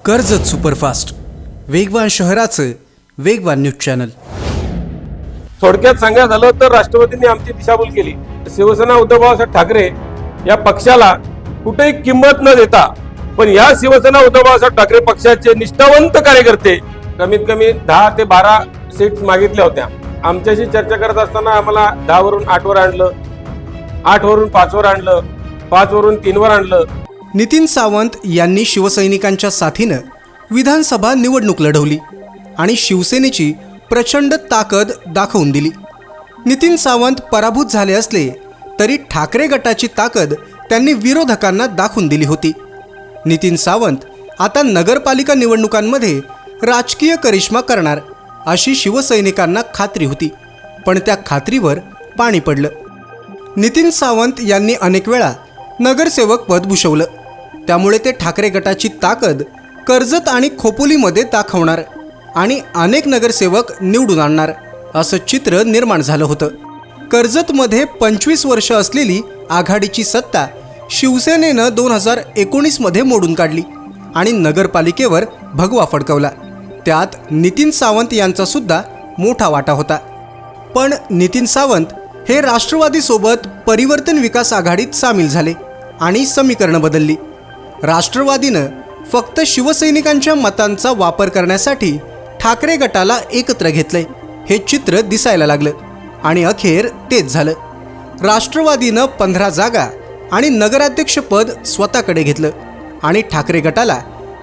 Karjat superfast, वेगवान शहराचं वेगवान न्यूज चॅनल। थोडक्यात सांगायचं झालं तर राष्ट्रवादींनी आमची दिशाभूल केली। शिवसेना उद्धव बाळासाहेब ठाकरे या पक्षाला कुठेही किंमत न देता, पण या शिवसेना उद्धव बाळासाहेब ठाकरे पक्षाचे निष्ठावंत कार्यकर्ते कमीत कमी 10 ते 12 सीट्स मागितल्या होत्या। आमच्याशी चर्चा करत असताना आम्हाला 10 वरून 8 वर आणलं, 8 वरून 5 वर आणलं, 5 वरून 3 वर आणलं। नितीन सावंत यांनी शिवसैनिकांच्या साथीनं विधानसभा निवडणूक लढवली आणि शिवसेनेची प्रचंड ताकद दाखवून दिली। नितीन सावंत पराभूत झाले असले तरी ठाकरे गटाची ताकद त्यांनी विरोधकांना दाखवून दिली होती। नितीन सावंत आता नगरपालिका निवडणुकांमध्ये राजकीय करिश्मा करणार अशी शिवसैनिकांना खात्री होती, पण त्या खात्रीवर पाणी पडलं। नितीन सावंत यांनी अनेक वेळा नगरसेवक पद भूषवलं, त्यामुळे ते ठाकरे गटाची ताकद कर्जत आणि खोपोलीमध्ये दाखवणार आणि अनेक नगरसेवक निवडून आणणार असं चित्र निर्माण झालं होतं। कर्जतमध्ये 25 वर्ष असलेली आघाडीची सत्ता शिवसेनेनं 2019 मध्ये मोडून काढली आणि नगरपालिकेवर भगवा फडकवला। त्यात नितीन सावंत यांचा सुद्धा मोठा वाटा होता। पण नितीन सावंत हे राष्ट्रवादीसोबत परिवर्तन विकास आघाडीत सामील झाले आणि समीकरणं बदलली। राष्ट्रवादीनं फक्त शिवसैनिकांच्या मतांचा वापर करण्यासाठी ठाकरे गटाला एकत्र घेतलंय हे चित्र दिसायला लागलं आणि अखेर तेच झालं। राष्ट्रवादीनं 15 जागा आणि नगराध्यक्षपद स्वतःकडे घेतलं आणि ठाकरे गटाला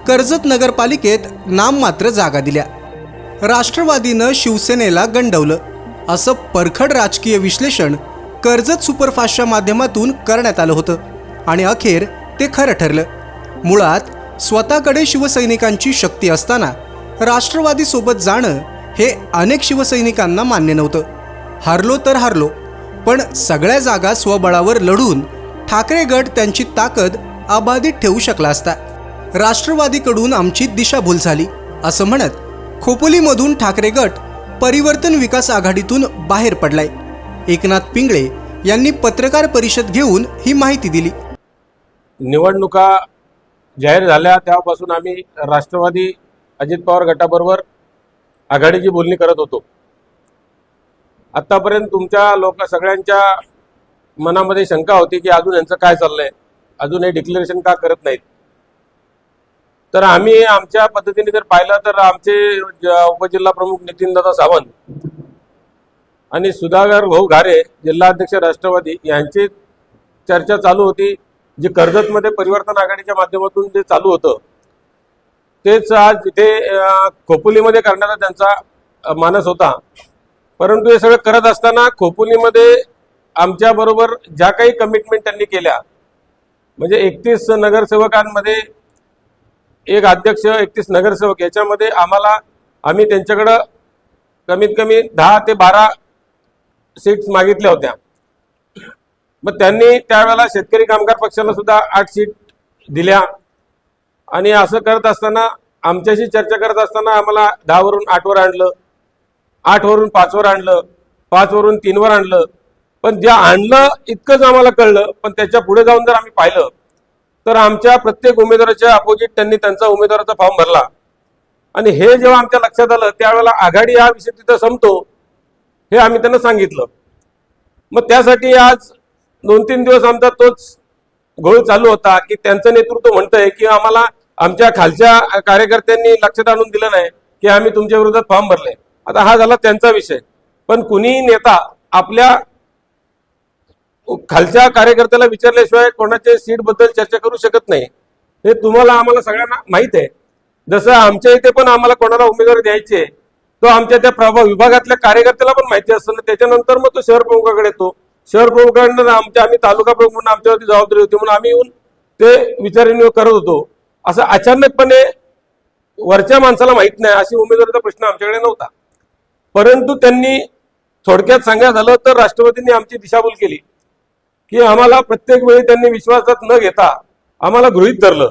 कर्जत नगरपालिकेत नाममात्र जागा दिल्या। राष्ट्रवादीनं शिवसेनेला गंडवलं असं परखड राजकीय विश्लेषण कर्जत सुपरफास्टच्या माध्यमातून करण्यात आलं होतं आणि अखेर ते खरं ठरलं। मुळात स्वतःकडे शिवसैनिकांची शक्ती असताना राष्ट्रवादीसोबत जाणं हे अनेक शिवसैनिकांना मान्य नव्हतं। हारलो तर हारलो, पण सगळ्या जागा स्वबळावर लढून ठाकरे गट त्यांची ताकद अबाधित ठेवू शकला असता। राष्ट्रवादीकडून आमची दिशाभूल झाली असं म्हणत खोपोलीमधून ठाकरे गट परिवर्तन विकास आघाडीतून बाहेर पडलाय। एकनाथ पिंगळे यांनी पत्रकार परिषद घेऊन ही माहिती दिली। निवडणुका जाहीर झाल्या तेव्हापासून आम्ही राष्ट्रवादी अजित पवार गटाबरोबर आघाडीची बोलणी करत होतो। आतापर्यंत तुमच्या सगळ्यांच्या मनामध्ये शंका होती की अजून यांचं काय चाललंय, अजून हे डिक्लेरेशन का करत नाहीत। तर आम्ही आमच्या पद्धतीने जर पाहिलं तर आमचे उपजिल्हा प्रमुख नितीनदादा सावंत आणि सुधाकर भाऊ घारे जिल्हाध्यक्ष राष्ट्रवादी यांची चर्चा चालू होती। जे कर्जतमध्ये परिवर्तन आघाडीच्या माध्यमातून जे चालू होतं तेच आज इथे खोपोलीमध्ये करण्याचा त्यांचा मानस होता। परंतु हे सगळं करत असताना खोपोलीमध्ये आमच्या बरोबर ज्या काही कमिटमेंट त्यांनी केल्या, म्हणजे 31 नगरसेवकांमध्ये एक अध्यक्ष, 31 नगरसेवक, याच्यामध्ये आम्ही त्यांच्याकडं कमीत कमी 10 ते 12 सीट्स मागितल्या होत्या। मग त्यांनी त्यावेळेला शेतकरी कामगार पक्षाला सुद्धा 8 सीट दिल्या आणि असं करत असताना आमच्याशी चर्चा करत असताना आम्हाला 10 वरून 8 वर आणलं, 8 वरून 5 वर आणलं, 5 वरून 3 वर आणलं। पण जे आणलं इतकंच आम्हाला कळलं, पण त्याच्या पुढे जाऊन जर आम्ही पाहिलं तर आमच्या प्रत्येक उमेदवाराच्या अपोजिट त्यांनी त्यांचा उमेदवाराचा फॉर्म भरला आणि हे जेव्हा आमच्या लक्षात आलं त्यावेळेला आघाडी हा विषय तिथं संपतो हे आम्ही त्यांना सांगितलं। मग त्यासाठी आज 2-3 दिवस आमचा तोच घोळ चालू होता की त्यांचं नेतृत्व म्हणतंय की आम्हाला आमच्या खालच्या कार्यकर्त्यांनी लक्षात आणून दिलं नाही की आम्ही तुमच्या विरोधात फॉर्म भरले। आता हा झाला त्यांचा विषय, पण कुणीही नेता आपल्या खालच्या कार्यकर्त्याला विचारल्याशिवाय कोणाच्या सीट बद्दल चर्चा करू शकत नाही। हे तुम्हाला आम्हाला सगळ्यांना माहित आहे। जसं आमच्या इथे पण आम्हाला कोणाला उमेदवारी द्यायचे तो आमच्या त्या विभागातल्या कार्यकर्त्याला पण माहिती असतं ना, त्याच्यानंतर मग तो शहर प्रमुखाकडे येतो। शहर प्रमुखांना आम्ही तालुका प्रमुख म्हणून आमच्यावरती जबाबदारी होती म्हणून आम्ही येऊन ते विचारविनिमय करत होतो। असं अचानकपणे वरच्या माणसाला माहित नाही अशी उमेदवारीचा प्रश्न आमच्याकडे नव्हता। परंतु त्यांनी थोडक्यात सांगायचं झालं तर राष्ट्रवादींनी आमची दिशाभूल केली की आम्हाला प्रत्येक वेळी त्यांनी विश्वासात न घेता आम्हाला गृहीत धरलं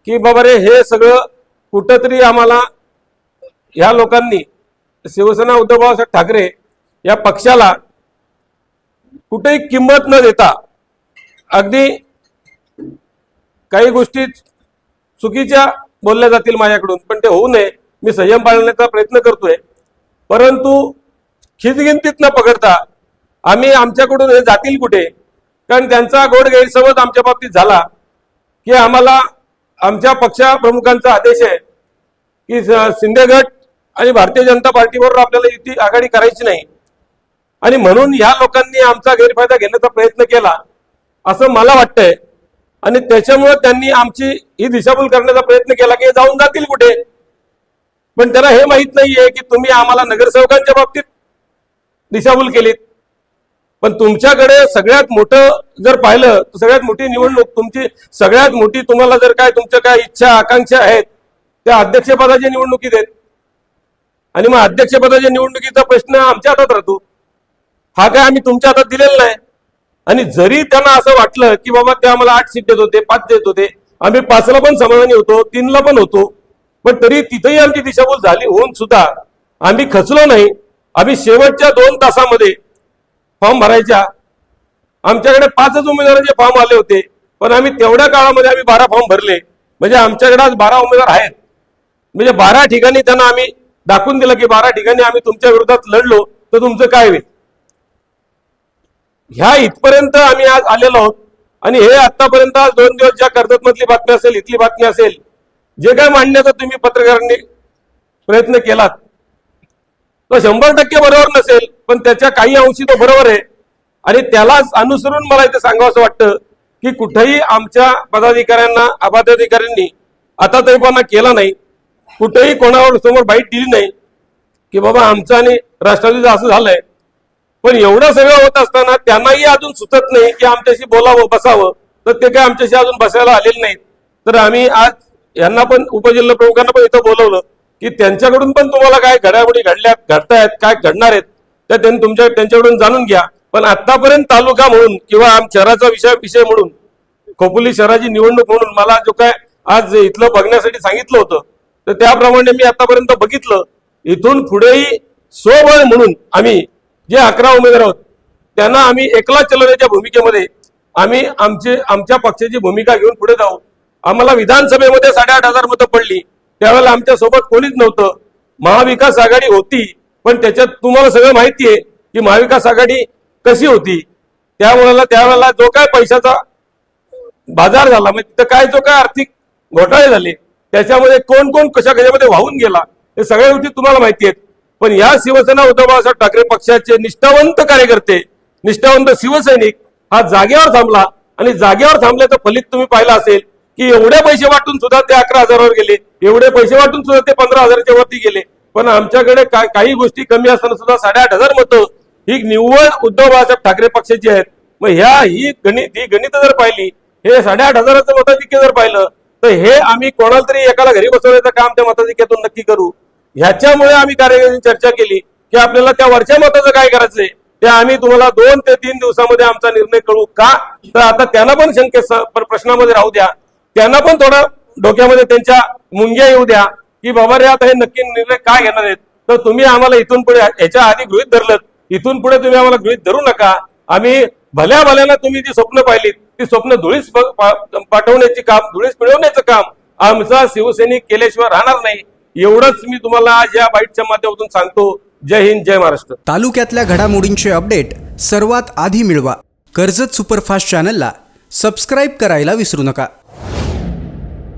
की बाबा रे हे सगळं कुठंतरी आम्हाला ह्या लोकांनी शिवसेना उद्धव बाळासाहेब ठाकरे या पक्षाला कुठेही किंमत न देता अगदी काही गोष्टी चुकीच्या बोलल्या जातील माझ्याकडून, पण ते होऊ नये मी संयम पाळण्याचा प्रयत्न करतोय. परंतु खिचगिंतीत न पकडता आम्ही आमच्याकडून हे जातील कुठे, कारण त्यांचा गोड गैरसमज आमच्या बाबतीत झाला की आम्हाला आमच्या पक्षप्रमुखांचा आदेश आहे की शिंदे गट आणि भारतीय जनता पार्टीबरोबर आपल्याला युती आघाडी करायची नाही, आणि म्हणून या लोकांनी आमचा गैरफायदा घेण्याचा प्रयत्न केला असं मला वाटतंय. आणि त्याच्यामुळे त्यांनी आमची ही दिशाभूल करण्याचा प्रयत्न केला की जाऊन जातील कुठे. पण त्यांना हे माहित नाहीये की तुम्ही आम्हाला नगरसेवकांच्या बाबतीत दिशाभूल केलीत. पण तुमच्याकडे सगळ्यात मोठं जर पाहिलं तर सगळ्यात मोठी निवडणूक तुमची, सगळ्यात मोठी तुम्हाला जर काय तुमच्या काय इच्छा आकांक्षा आहेत त्या अध्यक्षपदाच्या निवडणुकीत आहेत. आणि मग अध्यक्षपदाच्या निवडणुकीचा प्रश्न आमच्या हातात राहतो, हा काय आम्ही तुमच्या हातात दिलेला नाही. आणि जरी त्यांना असं वाटलं की बाबा ते आम्हाला 8 सीट देत होते, 5 देत होते, आम्ही 5ला पण समाधानी होतो, 3ला पण होतो, पण तरी तिथेही आमची दिशाभूल झाली होऊन सुद्धा आम्ही खचलो नाही. आम्ही शेवटच्या 2 तासामध्ये फॉर्म भरायच्या, आमच्याकडे 5च उमेदवारांचे फॉर्म आले होते, पण आम्ही तेवढ्या काळामध्ये आम्ही 12 फॉर्म भरले. म्हणजे आमच्याकडे आज 12 उमेदवार आहेत. म्हणजे 12 ठिकाणी त्यांना आम्ही दाखवून दिलं की 12 ठिकाणी आम्ही तुमच्या विरोधात लढलो तर तुमचं काय होईल. ह्या इथपर्यंत आम्ही आज आलेलो आहोत. आणि हे आतापर्यंत आज 2 दिवस ज्या कर्जत मधली बातमी असेल, इथली बातमी असेल, जे काय मांडण्याचा तुम्ही पत्रकारांनी प्रयत्न केलात तो 100% बरोबर नसेल, पण त्याच्या काही अंशी तो बरोबर आहे. आणि त्यालाच अनुसरून मला इथे सांगावं असं वाटतं की कुठेही आमच्या पदाधिकाऱ्यांना पदाधिकाऱ्यांनी आता तरीपणा केला नाही, कुठेही कोणावर समोर बाईट दिली नाही की बाबा आमचं आणि राष्ट्रवादीचं असं झालंय. पण एवढं सगळं होत असताना त्यांनाही अजून सुचत नाही की आमच्याशी बोलावं बसावं, तर ते काय आमच्याशी अजून बसायला आलेले नाहीत. तर आम्ही आज यांना पण उपजिल्हा प्रमुखांना पण इथं बोलवलं की त्यांच्याकडून पण तुम्हाला काय घडामोडी घडतायत, काय घडणार आहेत त्या त्यांच्याकडून जाणून घ्या. पण आतापर्यंत तालुका म्हणून किंवा शहराचा विषय म्हणून, खोपोली शहराची निवडणूक म्हणून मला जो काय आज इथलं बघण्यासाठी सांगितलं होतं तर त्याप्रमाणे मी आतापर्यंत बघितलं. इथून पुढेही स्वबळ म्हणून आम्ही जे 11 उमेदवार आहोत त्यांना आम्ही एकला चलवण्याच्या भूमिकेमध्ये आम्ही आमच्या पक्षाची भूमिका घेऊन पुढे जाऊ. आम्हाला विधानसभेमध्ये 8,500 मतं पडली, त्यावेळेला आमच्या सोबत कोणीच नव्हतं. महाविकास आघाडी होती, पण त्याच्यात तुम्हाला सगळं माहिती आहे की महाविकास आघाडी कशी होती. त्यावेळेला जो काय पैशाचा बाजार झाला, म्हणजे तिथं काय जो काय आर्थिक घोटाळे झाले, त्याच्यामध्ये कोण कोण कशामध्ये वाहून गेला हे सगळ्या गोष्टी तुम्हाला माहिती आहेत. पण या शिवसेना उद्धव बाळासाहेब ठाकरे पक्षाचे निष्ठावंत कार्यकर्ते, निष्ठावंत शिवसैनिक हा जागेवर थांबला. आणि जागेवर थांबल्याचं फलित तुम्ही पाहिलं असेल की एवढे पैसे वाटून सुद्धा ते 11,000वर गेले, एवढे पैसे वाटून सुद्धा ते 15,000च्या वरती गेले. पण आमच्याकडे काही गोष्टी कमी असताना सुद्धा 8,500 मतं ही निव्वळ उद्धव बाळासाहेब ठाकरे पक्षाची आहेत. मग ही गणित जर पाहिली, हे 8,500चं मताधिक्य जर पाहिलं तर हे आम्ही कोणाला तरी एकाला घरी बसवण्याचं काम त्या मताधिक्यातून नक्की करू. ह्याच्यामुळे आम्ही कार्यकर्त्यांनी चर्चा केली की आपल्याला त्या वरच्या मताचं काय करायचंय ते आम्ही तुम्हाला 2 ते 3 दिवसामध्ये आमचा निर्णय कळवू. का तर आता त्यांना पण प्रश्नामध्ये राहू द्या, त्यांना पण थोडा डोक्यामध्ये त्यांच्या मुंग्या येऊ द्या की बाबा रे आता हे नक्की निर्णय काय घेणार आहेत. तर तुम्ही आम्हाला इथून पुढे याच्या आधी गृहीत धरलं, इथून पुढे तुम्ही आम्हाला गृहीत धरू नका. आम्ही भल्याना तुम्ही जी स्वप्न पाहिलीत ती स्वप्न धुळीस पाठवण्याची काम, धुळीस मिळवण्याचं काम आमचा शिवसैनिक केल्याशिवाय राहणार नाही. एवढंच मी तुम्हाला आज या बाईटच्या माध्यमातून सांगतो. जय हिंद, जय महाराष्ट्र. तालुक्यातल्या घडामोडींचे अपडेट सर्वात आधी मिळवा. कर्जत सुपरफास्ट चॅनलला सबस्क्राईब करायला विसरू नका.